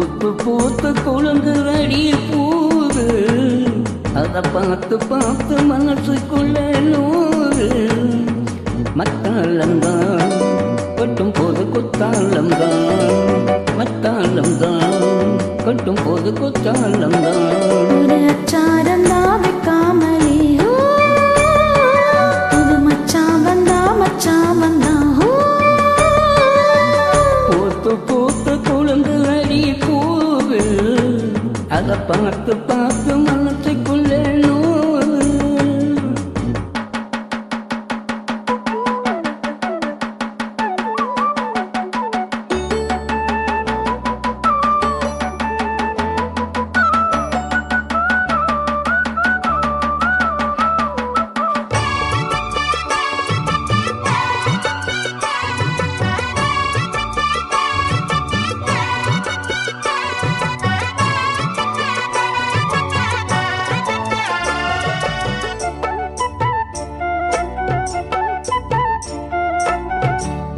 பூத்து பூத்து குலுங்குதடி பூவு, அதை பார்த்து பார்த்து மனசுக்குள்ள நூறு. மத்தாளம்தான் கொட்டும் போது குத்தாளம்தான், மத்தாளம்தான் கொட்டும் போது குத்தாளம்தான். ஒரு அச்சாரந்தா வைக்காமலே புது மச்சான் வந்தா மச்சான் வந்தா. பூத்து பூத்து குலுங்குதடி பூவு, அதை பார்த்து பார்த்து மனசுக்குள்ள நூறு.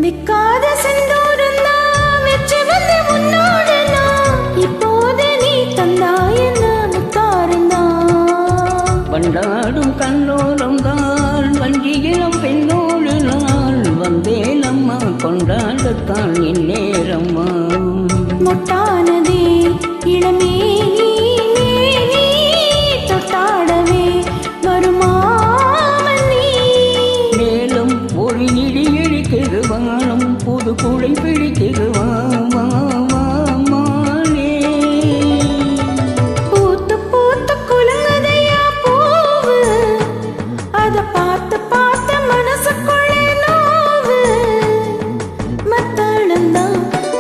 விக்காத செந்தூரந்தா வெற்றி வந்து முன்னோடனா, இப்போது நீ தந்தாயன முத்தாரந்தா. பண்டாடும் கண்ணோரம்தான் வஞ்சியிலம் பெண்ணோடு நான் வந்தேன் அம்மா, கொண்டாடத்தான் இந்நேரம்மா. மொட்டானதே இளமே நீ தொட்டாடவே வருமாமன் நீ. மேலும் ஒரு இடி இடிக்கிறது வானம், புது கூடை பிடிக்கிறது வாமானே. பூத்து பூத்து குலுங்குதையா பூவு, அதை பார்த்து பார்த்து மனசுக்குள்ளே நோவு. மத்தாளந்தான்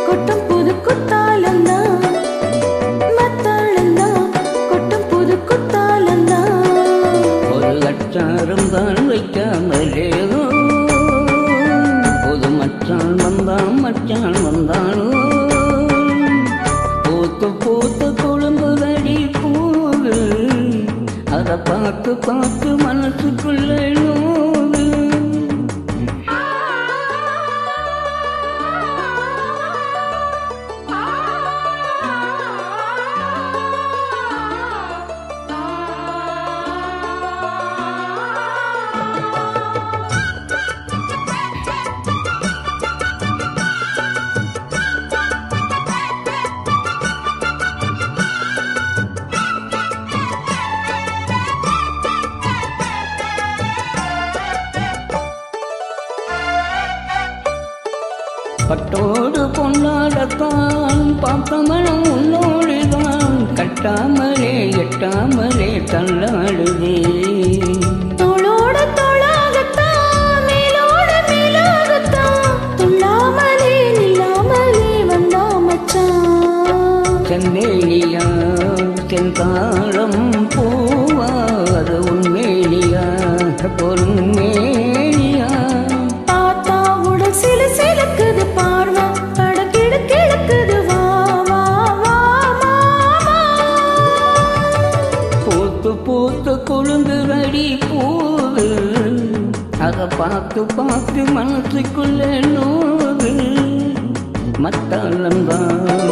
கொட்டும் புது குத்தாளந்தான், மத்தாளந்தான் கொட்டும் புது குத்தாளந்தான். ஒரு அச்சாரம் தான் வைக்காமலே புது மச்சான் வந்தான் மச்சான் வந்தானோ. பூத்து பூத்து குழும்புதடி பூவு, அதை பார்த்து பார்த்து மனசுக்குள்ள நூறு. பட்டோடு பொன்னாடத்தான் பார்த்த மனம் உன்னோடுதான், கட்டாமலே எட்டாமலே தள்ளாடுதே. தோளோட தோளாகத்தான் மேலோட மேலாகத்தான், துள்ளாமலே நில்லாமலே வந்தா மச்சான். செந்தேலியா செந்தாளம் பூவா, அது உண்மேலியா பொறுமேலியா. பார்த்தா உடல் சிலு சிலுக்குது பார்வா, படக்கிடு கிழக்குது வா வா வா மாமா. பூத்து பூத்து குலுங்குதடி பூவு, அதை பார்த்து பார்த்து மனசுக்குள்ள நூறு. மத்தாளம்தான்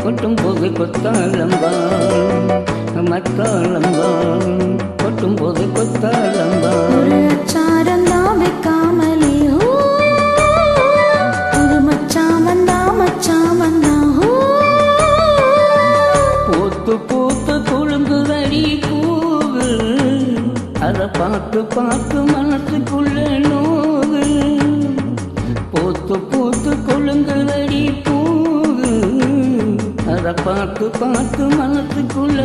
கொட்டும் போது கொத்தாளம்தான், மத்தாளம்தான் கொட்டும் போது கொத்தாளம்தான். ஒரு அச்சாரந்தா வைக்காமலே புது மச்சான் வந்தா மச்சான் வந்தா. பூத்து பூத்து குலுங்குதடி பூவு, அதை பார்த்து பார்த்து மனசுக்குள்ள நூறு. பூத்து பூத்து குலுங்குதடி பூவு, அதை பார்த்து பார்த்து மனசுக்குள்ள